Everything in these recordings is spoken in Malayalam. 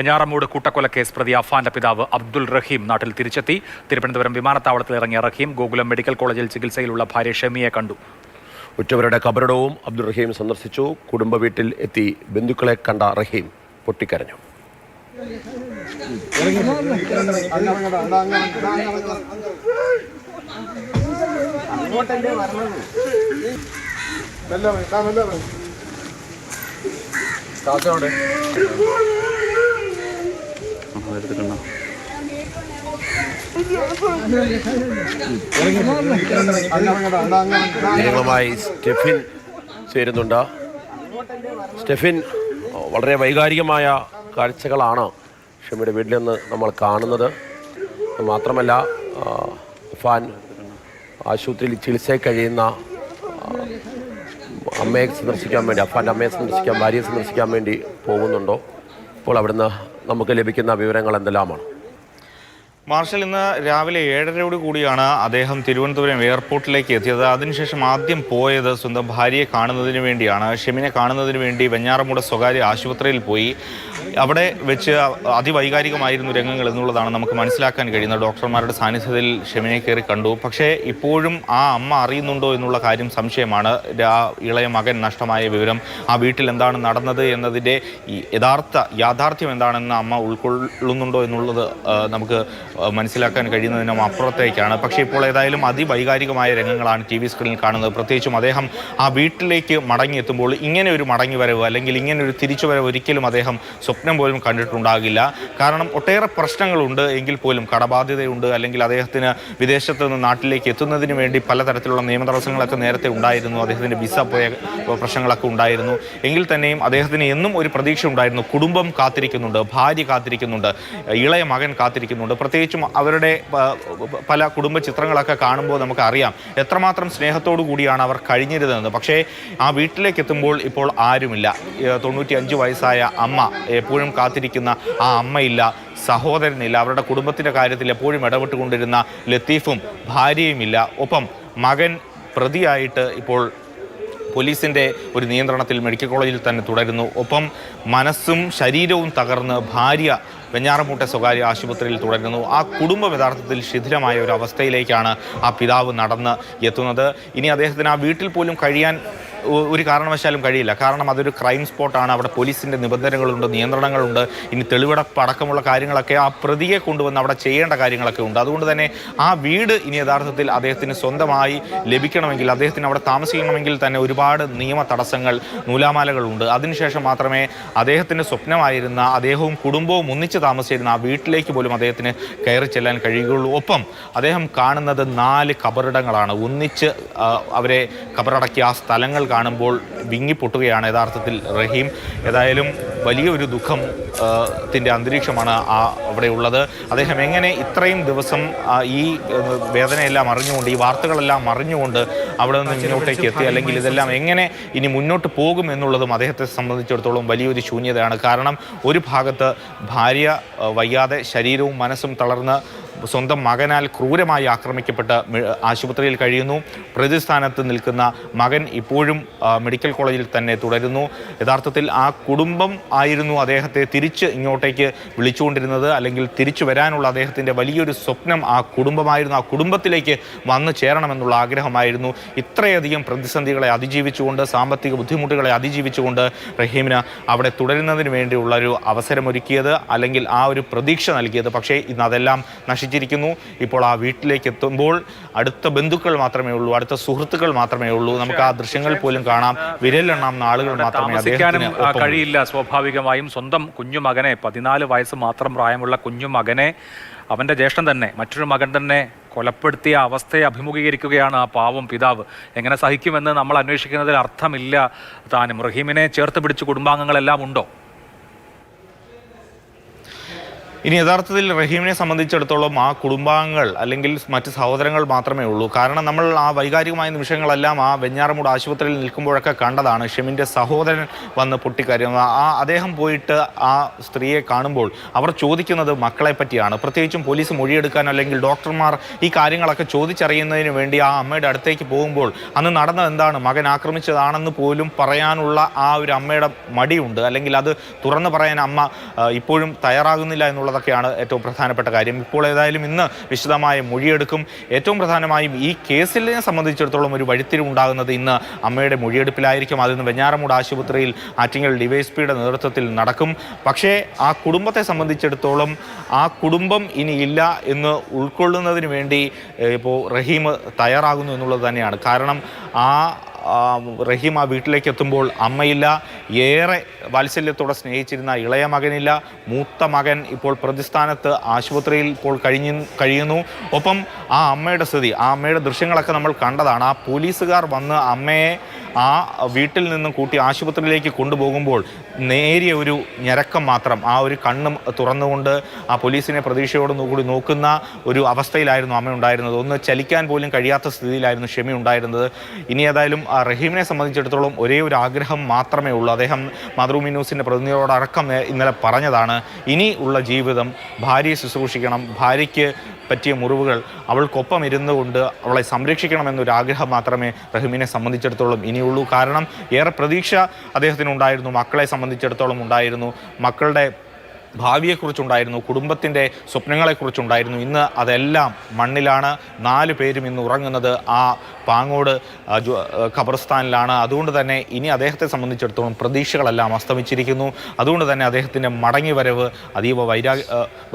വെഞ്ഞാറമൂട് കൂട്ടക്കൊലക്കേസ് പ്രതി അഫാന്റെ പിതാവ് അബ്ദുൾ റഹീം നാട്ടിൽ തിരിച്ചെത്തി. തിരുവനന്തപുരം വിമാനത്താവളത്തിൽ ഇറങ്ങിയ റഹീം ഗോകുലം മെഡിക്കൽ കോളേജിൽ ചികിത്സയിലുള്ള ഭാര്യ ഷമിയെ കണ്ടു. ഉറ്റവരുടെ കബറിടവും അബ്ദുൾ റഹീം സന്ദർശിച്ചു. കുടുംബ വീട്ടിൽ എത്തി ബന്ധുക്കളെ കണ്ട റഹീം പൊട്ടിക്കരഞ്ഞു. ജനങ്ങളുമായി സ്റ്റെഫിൻ ചേരുന്നുണ്ട്. സ്റ്റെഫിൻ, വളരെ വൈകാരികമായ കാഴ്ചകളാണ് ഷമിയുടെ വീട്ടിൽ നിന്ന് നമ്മൾ കാണുന്നത്. മാത്രമല്ല, അഫാൻ ആശുപത്രിയിൽ ചികിത്സയിൽ കഴിയുന്ന അമ്മയെ സന്ദർശിക്കാൻ വേണ്ടി, അഫാൻ്റെ അമ്മയെ സന്ദർശിക്കാൻ, ഭാര്യയെ സന്ദർശിക്കാൻ വേണ്ടി പോകുന്നുണ്ടോ? ഇപ്പോൾ അവിടുന്ന് നമുക്ക് ലഭിക്കുന്ന വിവരങ്ങൾ എന്തെല്ലാമാണ്? മാർഷൽ, ഇന്ന് രാവിലെ 7:30 കൂടിയാണ് അദ്ദേഹം തിരുവനന്തപുരം എയർപോർട്ടിലേക്ക് എത്തിയത്. അതിനുശേഷം ആദ്യം പോയത് സ്വന്തം ഭാര്യയെ കാണുന്നതിന് വേണ്ടിയാണ്. ഷെമിനെ കാണുന്നതിന് വേണ്ടി വെഞ്ഞാറമൂട് സ്വകാര്യ ആശുപത്രിയിൽ പോയി. അവിടെ വെച്ച് അതിവൈകാരികമായിരുന്നു രംഗങ്ങൾ എന്നുള്ളതാണ് നമുക്ക് മനസ്സിലാക്കാൻ കഴിയുന്നത്. ഡോക്ടർമാരുടെ സാന്നിധ്യത്തിൽ ഷെമിനെ കയറി കണ്ടു. പക്ഷേ ഇപ്പോഴും ആ അമ്മ അറിയുന്നുണ്ടോ എന്നുള്ള കാര്യം സംശയമാണ്. ഇളയ മകൻ നഷ്ടമായ വിവരം, ആ വീട്ടിൽ എന്താണ് നടന്നത് എന്നതിൻ്റെ യാഥാർത്ഥ്യം എന്താണെന്ന് അമ്മ ഉൾക്കൊള്ളുന്നുണ്ടോ എന്നുള്ളത് നമുക്ക് മനസ്സിലാക്കാൻ കഴിയുന്നതിനും അപ്പുറത്തേക്കാണ്. പക്ഷേ ഇപ്പോൾ ഏതായാലും അതിവൈകാരികമായ രംഗങ്ങളാണ് TV സ്ക്രീനിൽ കാണുന്നത്. പ്രത്യേകിച്ചും അദ്ദേഹം ആ വീട്ടിലേക്ക് മടങ്ങിയെത്തുമ്പോൾ ഇങ്ങനെ ഒരു മടങ്ങിവരവ് അല്ലെങ്കിൽ ഇങ്ങനെ ഒരു തിരിച്ചുവരവ് ഒരിക്കലും അദ്ദേഹം സ്വപ്നം പോലും കണ്ടിട്ടുണ്ടാകില്ല. കാരണം ഒട്ടേറെ പ്രശ്നങ്ങളുണ്ട് എങ്കിൽ പോലും, കടബാധ്യതയുണ്ട്, അല്ലെങ്കിൽ അദ്ദേഹത്തിന് വിദേശത്ത് നിന്ന് നാട്ടിലേക്ക് എത്തുന്നതിന് വേണ്ടി പലതരത്തിലുള്ള നിയമ തടസ്സങ്ങളൊക്കെ നേരത്തെ ഉണ്ടായിരുന്നു. അദ്ദേഹത്തിൻ്റെ വിസ പോയ പ്രശ്നങ്ങളൊക്കെ ഉണ്ടായിരുന്നു. എങ്കിൽ തന്നെയും അദ്ദേഹത്തിന് എന്നും ഒരു പ്രതീക്ഷ ഉണ്ടായിരുന്നു. കുടുംബം കാത്തിരിക്കുന്നുണ്ട്, ഭാര്യ കാത്തിരിക്കുന്നുണ്ട്, ഇളയ മകൻ കാത്തിരിക്കുന്നുണ്ട്. പ്രത്യേകിച്ചും അവരുടെ പല കുടുംബ ചിത്രങ്ങളൊക്കെ കാണുമ്പോൾ നമുക്കറിയാം എത്രമാത്രം സ്നേഹത്തോടു കൂടിയാണ് അവർ കഴിഞ്ഞിരുന്നത്. പക്ഷേ ആ വീട്ടിലേക്ക് എത്തുമ്പോൾ ഇപ്പോൾ ആരുമില്ല. 95 വയസ്സായ അമ്മ, എപ്പോഴും കാത്തിരിക്കുന്ന ആ അമ്മയില്ല, സഹോദരനില്ല, അവരുടെ കുടുംബത്തിൻ്റെ കാര്യത്തിൽ എപ്പോഴും ഇടപെട്ടുകൊണ്ടിരുന്ന ലത്തീഫും ഭാര്യയുമില്ല. ഒപ്പം മകൻ പ്രതിയായിട്ട് ഇപ്പോൾ പോലീസിൻ്റെ ഒരു നിയന്ത്രണത്തിൽ മെഡിക്കൽ കോളേജിൽ തന്നെ തുടരുന്നു. ഒപ്പം മനസ്സും ശരീരവും തകർന്ന് ഭാര്യ വെഞ്ഞാറമൂട്ടെ സ്വകാര്യ ആശുപത്രിയിൽ തുടരുന്നു. ആ കുടുംബം യഥാർത്ഥത്തിൽ ശിഥിലമായ ഒരു അവസ്ഥയിലേക്കാണ് ആ പിതാവ് നടന്ന് എത്തുന്നത്. ഇനി അദ്ദേഹത്തിന് ആ വീട്ടിൽ പോലും കഴിയാൻ ഒരു കാരണവശാലും കഴിയില്ല. കാരണം അതൊരു ക്രൈം സ്പോട്ടാണ്. അവിടെ പോലീസിൻ്റെ നിബന്ധനകളുണ്ട്, നിയന്ത്രണങ്ങളുണ്ട്. ഇനി തെളിവെടുപ്പ് അടക്കമുള്ള കാര്യങ്ങളൊക്കെ ആ പ്രതിയെ കൊണ്ടുവന്ന് അവിടെ ചെയ്യേണ്ട കാര്യങ്ങളൊക്കെ ഉണ്ട്. അതുകൊണ്ട് തന്നെ ആ വീട് ഇനി യഥാർത്ഥത്തിൽ അദ്ദേഹത്തിന് സ്വന്തമായി ലഭിക്കണമെങ്കിൽ, അദ്ദേഹത്തിന് അവിടെ താമസിക്കണമെങ്കിൽ തന്നെ ഒരുപാട് നിയമ തടസ്സങ്ങൾ, നൂലാമാലകളുണ്ട്. അതിനുശേഷം മാത്രമേ അദ്ദേഹത്തിൻ്റെ സ്വപ്നമായിരുന്ന, അദ്ദേഹവും കുടുംബവും ഒന്നിച്ച് താമസിച്ചിരുന്ന ആ വീട്ടിലേക്ക് പോലും അദ്ദേഹത്തിന് കയറി ചെല്ലാൻ കഴിയുകയുള്ളൂ. ഒപ്പം അദ്ദേഹം കാണുന്നത് 4 കബറിടങ്ങളാണ്. ഒന്നിച്ച് അവരെ കബറടക്കിയ ആ സ്ഥലങ്ങൾ കാണുമ്പോൾ വിങ്ങിപ്പൊട്ടുകയാണ് യഥാർത്ഥത്തിൽ റഹീം. ഏതായാലും വലിയൊരു ദുഃഖത്തിൻ്റെ അന്തരീക്ഷമാണ് അവിടെ ഉള്ളത്. അദ്ദേഹം എങ്ങനെ ഇത്രയും ദിവസം ഈ വേദനയെല്ലാം അറിഞ്ഞുകൊണ്ട്, ഈ വാർത്തകളെല്ലാം അറിഞ്ഞുകൊണ്ട് അവിടെ നിന്ന് മുന്നോട്ടേക്ക് എത്തി, അല്ലെങ്കിൽ ഇതെല്ലാം എങ്ങനെ ഇനി മുന്നോട്ട് പോകും എന്നുള്ളതും അദ്ദേഹത്തെ സംബന്ധിച്ചിടത്തോളം വലിയൊരു ശൂന്യതയാണ്. കാരണം ഒരു ഭാഗത്ത് ഭാര്യ വയ്യാതെ ശരീരവും മനസ്സും തളർന്ന് സ്വന്തം മകനാൽ ക്രൂരമായി ആക്രമിക്കപ്പെട്ട് ആശുപത്രിയിൽ കഴിയുന്നു. പ്രതിസ്ഥാനത്ത് നിൽക്കുന്ന മകൻ ഇപ്പോഴും മെഡിക്കൽ കോളേജിൽ തന്നെ തുടരുന്നു. യഥാർത്ഥത്തിൽ ആ കുടുംബം ആയിരുന്നു അദ്ദേഹത്തെ തിരിച്ച് ഇങ്ങോട്ടേക്ക് വിളിച്ചുകൊണ്ടിരുന്നത്, അല്ലെങ്കിൽ തിരിച്ചു വരാനുള്ള അദ്ദേഹത്തിൻ്റെ വലിയൊരു സ്വപ്നം ആ കുടുംബമായിരുന്നു. ആ കുടുംബത്തിലേക്ക് വന്നു ചേരണമെന്നുള്ള ആഗ്രഹമായിരുന്നു. ഇത്രയധികം പ്രതിസന്ധികളെ അതിജീവിച്ചുകൊണ്ട്, സാമ്പത്തിക ബുദ്ധിമുട്ടുകളെ അതിജീവിച്ചുകൊണ്ട് റഹീമിന് അവിടെ തുടരുന്നതിന് വേണ്ടിയുള്ളൊരു അവസരമൊരുക്കിയത്, അല്ലെങ്കിൽ ആ ഒരു പ്രതീക്ഷ നൽകിയത്. പക്ഷേ ഇന്ന് അതെല്ലാം നശിച്ചിരിക്കുന്നു. ഇപ്പോൾ ആ വീട്ടിലേക്ക് എത്തുമ്പോൾ അടുത്ത ബന്ധുക്കൾ മാത്രമേ ഉള്ളൂ, അടുത്ത സുഹൃത്തുക്കൾ മാത്രമേ ഉള്ളൂ. നമുക്ക് ആ ദൃശ്യങ്ങൾ പോലും കാണാം. വിരലെണ്ണാവുന്ന ആളുകൾ മാത്രമേ കഴിയില്ല. സ്വാഭാവികമായും സ്വന്തം കുഞ്ഞുമകനെ, 14 വയസ്സ് മാത്രം പ്രായമുള്ള കുഞ്ഞുമകനെ അവൻ്റെ ജ്യേഷ്ഠൻ തന്നെ, മറ്റൊരു മകൻ തന്നെ കൊലപ്പെടുത്തിയ അവസ്ഥയെ അഭിമുഖീകരിക്കുകയാണ് ആ പാവം പിതാവ്. എങ്ങനെ സഹിക്കുമെന്ന് നമ്മൾ അന്വേഷിക്കുന്നതിൽ അർത്ഥമില്ല താനും. റഹീമിനെ ചേർത്ത് പിടിച്ച് കുടുംബാംഗങ്ങളെല്ലാം ഉണ്ടോ? ഇനി യഥാർത്ഥത്തിൽ റഹീമിനെ സംബന്ധിച്ചിടത്തോളം ആ കുടുംബാംഗങ്ങൾ അല്ലെങ്കിൽ മറ്റ് സഹോദരങ്ങൾ മാത്രമേ ഉള്ളൂ. കാരണം നമ്മൾ ആ വൈകാരികമായ നിമിഷങ്ങളെല്ലാം ആ വെഞ്ഞാറമൂട് ആശുപത്രിയിൽ നിൽക്കുമ്പോഴൊക്കെ കണ്ടതാണ്. ഷെമിൻ്റെ സഹോദരൻ വന്ന് പൊട്ടിക്കരയുന്നത്. അദ്ദേഹം പോയിട്ട് ആ സ്ത്രീയെ കാണുമ്പോൾ അവർ ചോദിക്കുന്നത് മക്കളെ പറ്റിയാണ്. പ്രത്യേകിച്ചും പോലീസ് മൊഴിയെടുക്കാൻ അല്ലെങ്കിൽ ഡോക്ടർമാർ ഈ കാര്യങ്ങളൊക്കെ ചോദിച്ചറിയുന്നതിന് വേണ്ടി ആ അമ്മയുടെ അടുത്തേക്ക് പോകുമ്പോൾ അന്ന് നടന്നത് എന്താണ്, മകൻ ആക്രമിച്ചതാണെന്ന് പോലും പറയാനുള്ള ആ ഒരു അമ്മയുടെ മടിയുണ്ട്. അല്ലെങ്കിൽ അത് തുറന്നു പറയാൻ അമ്മ ഇപ്പോഴും തയ്യാറാകുന്നില്ല എന്നുള്ളതൊക്കെയാണ് ഏറ്റവും പ്രധാനപ്പെട്ട കാര്യം. ഇപ്പോൾ ഏതായാലും ഇന്ന് വിശദമായ മൊഴിയെടുക്കും. ഏറ്റവും പ്രധാനമായും ഈ കേസിനെ സംബന്ധിച്ചിടത്തോളം ഒരു വഴിത്തിരിവുണ്ടാകുന്നത് ഇന്ന് അമ്മയുടെ മൊഴിയെടുപ്പിലായിരിക്കും. അതിന്ന് വെഞ്ഞാറമൂട് ആശുപത്രിയിൽ ആറ്റിങ്ങൽ ഡിവൈഎസ്പിയുടെ നേതൃത്വത്തിൽ നടക്കും. പക്ഷേ ആ കുടുംബത്തെ സംബന്ധിച്ചിടത്തോളം ആ കുടുംബം ഇനി ഇല്ല എന്ന് ഉൾക്കൊള്ളുന്നതിന് വേണ്ടി ഇപ്പോൾ റഹീം തയ്യാറാകുന്നു എന്നുള്ളത് തന്നെയാണ്. കാരണം റഹീം ആ വീട്ടിലേക്ക് എത്തുമ്പോൾ അമ്മയില്ല, ഏറെ വാത്സല്യത്തോടെ സ്നേഹിച്ചിരുന്ന ഇളയ മകനില്ല, മൂത്ത മകൻ ഇപ്പോൾ പ്രതിസ്ഥാനത്ത് ആശുപത്രിയിൽ ഇപ്പോൾ കഴിയുന്നു. ഒപ്പം ആ അമ്മയുടെ സ്ഥിതി, ആ അമ്മയുടെ ദൃശ്യങ്ങളൊക്കെ നമ്മൾ കണ്ടതാണ്. ആ പോലീസുകാർ വന്ന് അമ്മയെ ആ വീട്ടിൽ നിന്നും കൂട്ടി ആശുപത്രിയിലേക്ക് കൊണ്ടുപോകുമ്പോൾ നേരിയ ഒരു ഞരക്കം മാത്രം, ആ ഒരു കണ്ണും തുറന്നുകൊണ്ട് ആ പോലീസിനെ പ്രതീക്ഷയോടുകൂടി നോക്കുന്ന ഒരു അവസ്ഥയിലായിരുന്നു അമ്മ ഉണ്ടായിരുന്നത്. ഒന്ന് ചലിക്കാൻ പോലും കഴിയാത്ത സ്ഥിതിയിലായിരുന്നു ഷെമി ഉണ്ടായിരുന്നത്. ഇനി ഏതായാലും റഹീമിനെ സംബന്ധിച്ചിടത്തോളം ഒരേ ഒരു ആഗ്രഹം മാത്രമേ ഉള്ളൂ. അദ്ദേഹം മാതൃഭൂമി ന്യൂസിൻ്റെ പ്രതിനിധിയോടക്കം ഇന്നലെ പറഞ്ഞതാണ്, ഇനി ഉള്ള ജീവിതം ഭാര്യയെ ശുശ്രൂഷിക്കണം, ഭാര്യയ്ക്ക് പറ്റിയ മുറിവുകൾ അവൾക്കൊപ്പം ഇരുന്നു കൊണ്ട് അവളെ സംരക്ഷിക്കണമെന്നൊരാഗ്രഹം മാത്രമേ റഹീമിനെ സംബന്ധിച്ചിടത്തോളം ഇനിയുള്ളൂ. കാരണം ഏറെ പ്രതീക്ഷ അദ്ദേഹത്തിനുണ്ടായിരുന്നു, മക്കളെ സംബന്ധിച്ചിടത്തോളം ഉണ്ടായിരുന്നു, മക്കളുടെ ഭാവിയെക്കുറിച്ചുണ്ടായിരുന്നു, കുടുംബത്തിൻ്റെ സ്വപ്നങ്ങളെക്കുറിച്ചുണ്ടായിരുന്നു. ഇന്ന് അതെല്ലാം മണ്ണിലാണ്. 4 പേരും ഇന്ന് ഉറങ്ങുന്നത് ആ പാങ്ങോട് ഖബർസ്ഥാനിലാണ്. അതുകൊണ്ട് തന്നെ ഇനി അദ്ദേഹത്തെ സംബന്ധിച്ചിടത്തോളം പ്രതീക്ഷകളെല്ലാം അസ്തമിച്ചിരിക്കുന്നു. അതുകൊണ്ട് തന്നെ അദ്ദേഹത്തിൻ്റെ മടങ്ങിവരവ് അതീവ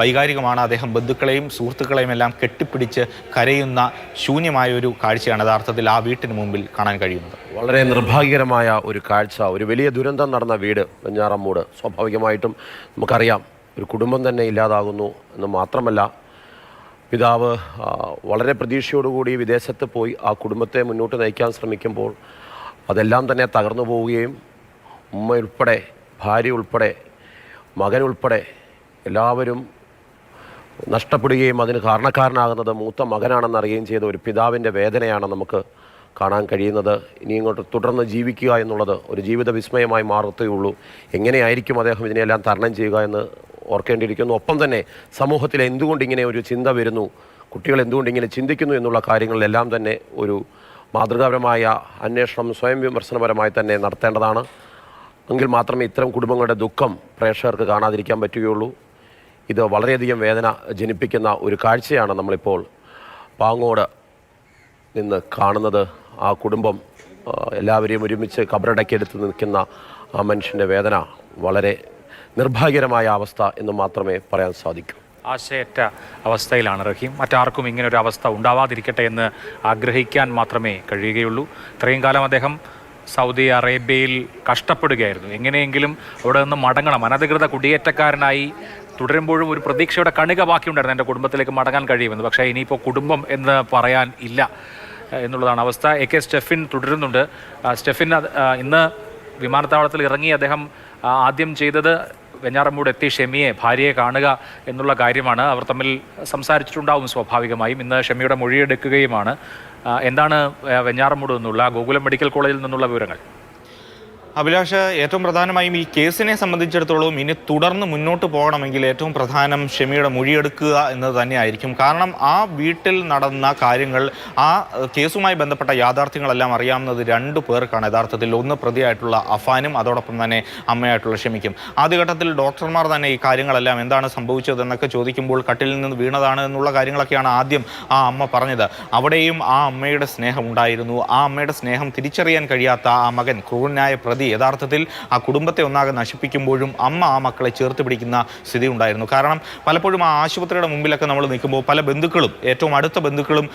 വൈകാരികമാണ്. അദ്ദേഹം ബന്ധുക്കളെയും സുഹൃത്തുക്കളെയും എല്ലാം കെട്ടിപ്പിടിച്ച് കരയുന്ന ശൂന്യമായ ഒരു കാഴ്ചയാണ് യഥാർത്ഥത്തിൽ ആ വീട്ടിന് മുമ്പിൽ കാണാൻ കഴിയുന്നത്. വളരെ നിർഭാഗ്യകരമായ ഒരു കാഴ്ച. ഒരു വലിയ ദുരന്തം നടന്ന വീട് വെഞ്ഞാറമൂട്. സ്വാഭാവികമായിട്ടും നമുക്കറിയാം, ഒരു കുടുംബം തന്നെ ഇല്ലാതാകുന്നു എന്ന് മാത്രമല്ല, പിതാവ് വളരെ പ്രതീക്ഷയോടുകൂടി വിദേശത്ത് പോയി ആ കുടുംബത്തെ മുന്നോട്ട് നയിക്കാൻ ശ്രമിക്കുമ്പോൾ അതെല്ലാം തന്നെ തകർന്നു പോവുകയും ഉമ്മയുൾപ്പെടെ, ഭാര്യ ഉൾപ്പെടെ, മകനുൾപ്പെടെ എല്ലാവരും നഷ്ടപ്പെടുകയും അതിന് കാരണക്കാരനാകുന്നത് മൂത്ത മകനാണെന്നറിയുകയും ചെയ്ത ഒരു പിതാവിൻ്റെ വേദനയാണ് നമുക്ക് കാണാൻ കഴിയുന്നത്. ഇനി ഇങ്ങോട്ട് തുടർന്ന് ജീവിക്കുക എന്നുള്ളത് ഒരു ജീവിത വിസ്മയമായി മാറത്തേയുള്ളൂ. എങ്ങനെയായിരിക്കും അദ്ദേഹം ഇതിനെല്ലാം തരണം ചെയ്യുക എന്ന് ഓർക്കേണ്ടിയിരിക്കുന്നു. ഒപ്പം തന്നെ സമൂഹത്തിൽ എന്തുകൊണ്ട് ഇങ്ങനെ ഒരു ചിന്ത വരുന്നു, കുട്ടികൾ എന്തുകൊണ്ട് ഇങ്ങനെ ചിന്തിക്കുന്നു എന്നുള്ള കാര്യങ്ങളിലെല്ലാം തന്നെ ഒരു മാതൃകാപരമായ അന്വേഷണം സ്വയം വിമർശനപരമായി തന്നെ നടത്തേണ്ടതാണ്. എങ്കിൽ മാത്രമേ ഇത്തരം കുടുംബങ്ങളുടെ ദുഃഖം പ്രേക്ഷകർക്ക് കാണാതിരിക്കാൻ പറ്റുകയുള്ളൂ. ഇത് വളരെയധികം വേദന ജനിപ്പിക്കുന്ന ഒരു കാഴ്ചയാണ് നമ്മളിപ്പോൾ പാങ്ങോട് നിന്ന് കാണുന്നത്. ആ കുടുംബം എല്ലാവരെയും ഒരുമിച്ച് കബറടക്കിയെടുത്ത് നിൽക്കുന്ന ആ മനുഷ്യൻ്റെ വേദന വളരെ നിർഭാഗ്യകരമായ അവസ്ഥ എന്ന് മാത്രമേ പറയാൻ സാധിക്കൂ. ആശയറ്റ അവസ്ഥയിലാണ് റഹീം. മറ്റാർക്കും ഇങ്ങനൊരു അവസ്ഥ ഉണ്ടാവാതിരിക്കട്ടെ എന്ന് ആഗ്രഹിക്കാൻ മാത്രമേ കഴിയുകയുള്ളൂ. ഇത്രയും കാലം അദ്ദേഹം സൗദി അറേബ്യയിൽ കഷ്ടപ്പെടുകയായിരുന്നു. എങ്ങനെയെങ്കിലും അവിടെ നിന്ന് മടങ്ങണം, അനധികൃത കുടിയേറ്റക്കാരനായി തുടരുമ്പോഴും ഒരു പ്രതീക്ഷയുടെ കണിക ബാക്കിയുണ്ടായിരുന്നു, എൻ്റെ കുടുംബത്തിലേക്ക് മടങ്ങാൻ കഴിയുമെന്ന്. പക്ഷേ ഇനിയിപ്പോൾ കുടുംബം എന്ന് പറയാൻ ഇല്ല എന്നുള്ളതാണ് അവസ്ഥ. AK സ്റ്റെഫിൻ തുടരുന്നുണ്ട്. സ്റ്റെഫിൻ, ഇന്ന് വിമാനത്താവളത്തിൽ ഇറങ്ങി അദ്ദേഹം ആദ്യം ചെയ്തത് വെഞ്ഞാറമൂട് എത്തി ഷെമിയെ, ഭാര്യയെ കാണുക എന്നുള്ള കാര്യമാണ്. അവർ തമ്മിൽ സംസാരിച്ചിട്ടുണ്ടാവും സ്വാഭാവികമായും. ഇന്ന് ഷെമിയുടെ മൊഴിയെടുക്കുകയുമാണ്. എന്താണ് വെഞ്ഞാറമൂട് നിന്നുള്ള ഗോകുലം മെഡിക്കൽ കോളേജിൽ നിന്നുള്ള വിവരങ്ങൾ? അഭിലാഷ്, ഏറ്റവും പ്രധാനമായും ഈ കേസിനെ സംബന്ധിച്ചിടത്തോളം ഇനി തുടർന്ന് മുന്നോട്ട് പോകണമെങ്കിൽ ഏറ്റവും പ്രധാനം ഷെമിയുടെ മൊഴിയെടുക്കുക എന്നത് തന്നെയായിരിക്കും. കാരണം ആ വീട്ടിൽ നടന്ന കാര്യങ്ങൾ, ആ കേസുമായി ബന്ധപ്പെട്ട യാഥാർത്ഥ്യങ്ങളെല്ലാം അറിയാവുന്നത് 2 പേർക്കാണ് യഥാർത്ഥത്തിൽ. ഒന്ന് പ്രതിയായിട്ടുള്ള അഫാനും അതോടൊപ്പം തന്നെ അമ്മയായിട്ടുള്ള ഷെമിക്കും. ആദ്യഘട്ടത്തിൽ ഡോക്ടർമാർ തന്നെ ഈ കാര്യങ്ങളെല്ലാം എന്താണ് സംഭവിച്ചതെന്നൊക്കെ ചോദിക്കുമ്പോൾ കട്ടിലിൽ നിന്ന് വീണതാണ് എന്നുള്ള കാര്യങ്ങളൊക്കെയാണ് ആദ്യം ആ അമ്മ പറഞ്ഞത്. അവിടെയും ആ അമ്മയുടെ സ്നേഹം ഉണ്ടായിരുന്നു. ആ അമ്മയുടെ സ്നേഹം തിരിച്ചറിയാൻ കഴിയാത്ത ആ മകൻ, ക്രൂരനായ പ്രതി, യഥാർത്ഥത്തിൽ ആ കുടുംബത്തെ ഒന്നാകെ നശിപ്പിക്കുമ്പോഴും അമ്മ ആ മക്കളെ ചേർത്ത് പിടിക്കുന്ന സ്ഥിതി ഉണ്ടായിരുന്നു. കാരണം പലപ്പോഴും ആ ആശുപത്രിയുടെ മുമ്പിലൊക്കെ നമ്മൾ നിൽക്കുമ്പോൾ പല ബന്ധുക്കളും, ഏറ്റവും അടുത്ത ബന്ധുക്കളും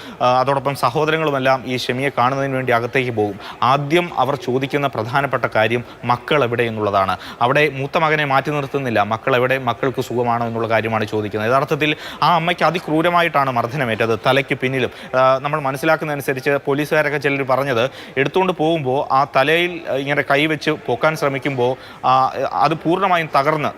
അതോടൊപ്പം സഹോദരങ്ങളുമെല്ലാം ഈ ഷെമിയെ കാണുന്നതിന് വേണ്ടി അകത്തേക്ക് പോകും. ആദ്യം അവർ ചോദിക്കുന്ന പ്രധാനപ്പെട്ട കാര്യം മക്കൾ എവിടെ എന്നുള്ളതാണ്. അവിടെ മൂത്ത മകനെ മാറ്റി നിർത്തുന്നില്ല, മക്കൾ എവിടെ, മക്കൾക്ക് സുഖമാണോ എന്നുള്ള കാര്യമാണ് ചോദിക്കുന്നത്. യഥാർത്ഥത്തിൽ ആ അമ്മയ്ക്ക് അതിക്രൂരമായിട്ടാണ് മർദ്ദനമേറ്റത്, തലയ്ക്ക് പിന്നിലും. നമ്മൾ മനസ്സിലാക്കുന്നതനുസരിച്ച് പോലീസുകാരൊക്കെ ചിലർ പറഞ്ഞത്, എടുത്തുകൊണ്ട് പോകുമ്പോൾ ആ തലയിൽ ഇങ്ങനെ കൈവച്ച് പൊക്കാൻ ശ്രമിക്കുമ്പോൾ അത് പൂർണ്ണമായും തകർന്ന്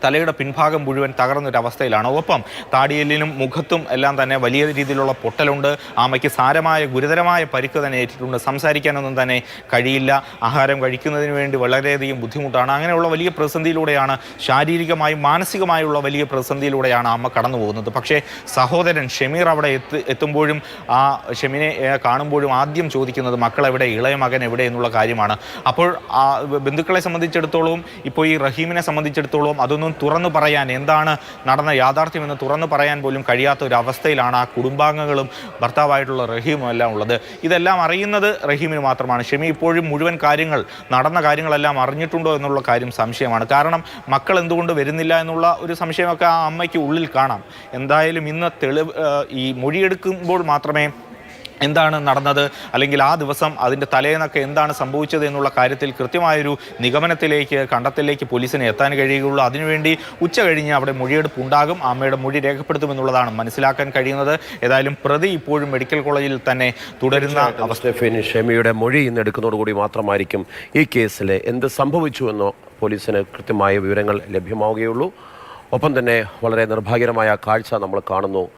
തലയുടെ പിൻഭാഗം മുഴുവൻ തകർന്നൊരവസ്ഥയിലാണ്. ഒപ്പം താടിയെല്ലിനും മുഖത്തും എല്ലാം തന്നെ വലിയ രീതിയിലുള്ള പൊട്ടലുണ്ട്. ആമയ്ക്ക് സാരമായ ഗുരുതരമായ പരിക്ക് തന്നെ ഏറ്റിട്ടുണ്ട്. സംസാരിക്കാനൊന്നും തന്നെ കഴിയില്ല. ആഹാരം കഴിക്കുന്നതിന് വേണ്ടി വളരെയധികം ബുദ്ധിമുട്ടാണ്. അങ്ങനെയുള്ള വലിയ പ്രതിസന്ധിയിലൂടെയാണ്, ശാരീരികമായും മാനസികമായുള്ള വലിയ പ്രതിസന്ധിയിലൂടെയാണ് അമ്മ കടന്നു പോകുന്നത്. പക്ഷേ സഹോദരൻ ഷമീർ അവിടെ എത്തുമ്പോഴും ആ ഷെമിനെ കാണുമ്പോഴും ആദ്യം ചോദിക്കുന്നത് മക്കൾ എവിടെ, ഇളയ മകൻ എവിടെ എന്നുള്ള കാര്യമാണ്. അപ്പോൾ ആ ബന്ധുക്കളെ സംബന്ധിച്ചിടത്തോളം, ഇപ്പോൾ ഈ റഹീമിനെ സംബന്ധിച്ചിടത്തോളം അതൊന്നും തുറന്നു പറയാൻ, എന്താണ് നടന്ന യാഥാർത്ഥ്യമെന്ന് തുറന്നു പറയാൻ പോലും കഴിയാത്ത ഒരു അവസ്ഥയിലാണ് ആ കുടുംബാംഗങ്ങളും ഭർത്താവായിട്ടുള്ള റഹീമും എല്ലാം ഉള്ളത്. ഇതെല്ലാം അറിയുന്നത് റഹീമിന് മാത്രമാണ്. ഷെമി ഇപ്പോഴും മുഴുവൻ നടന്ന കാര്യങ്ങളെല്ലാം അറിഞ്ഞിട്ടുണ്ടോ എന്നുള്ള കാര്യം സംശയമാണ്. കാരണം മക്കൾ എന്തുകൊണ്ട് വരുന്നില്ല എന്നുള്ള ഒരു സംശയമൊക്കെ ആ അമ്മയ്ക്ക് ഉള്ളിൽ കാണാം. എന്തായാലും ഇന്ന് ഈ മൊഴിയെടുക്കുമ്പോൾ മാത്രമേ എന്താണ് നടന്നത്, അല്ലെങ്കിൽ ആ ദിവസം അതിൻ്റെ തലേന്നൊക്കെ എന്താണ് സംഭവിച്ചത് എന്നുള്ള കാര്യത്തിൽ കൃത്യമായൊരു കണ്ടെത്തലിലേക്ക് പോലീസിന് എത്താൻ കഴിയുകയുള്ളൂ. അതിനുവേണ്ടി ഉച്ച കഴിഞ്ഞ് അവിടെ മൊഴിയെടുപ്പ് ഉണ്ടാകും. അമ്മയുടെ മൊഴി രേഖപ്പെടുത്തുമെന്നുള്ളതാണ് മനസ്സിലാക്കാൻ കഴിയുന്നത്. ഏതായാലും പ്രതി ഇപ്പോഴും മെഡിക്കൽ കോളേജിൽ തന്നെ തുടരുന്ന അവസ്ഥ. ഷെമിയുടെ മൊഴി ഇന്ന് എടുക്കുന്നതോടുകൂടി മാത്രമായിരിക്കും ഈ കേസിൽ എന്ത് സംഭവിച്ചു എന്നോ പോലീസിന് കൃത്യമായ വിവരങ്ങൾ ലഭ്യമാവുകയുള്ളൂ. ഒപ്പം തന്നെ വളരെ നിർഭാഗ്യകരമായ കാഴ്ച നമ്മൾ കാണുന്നു.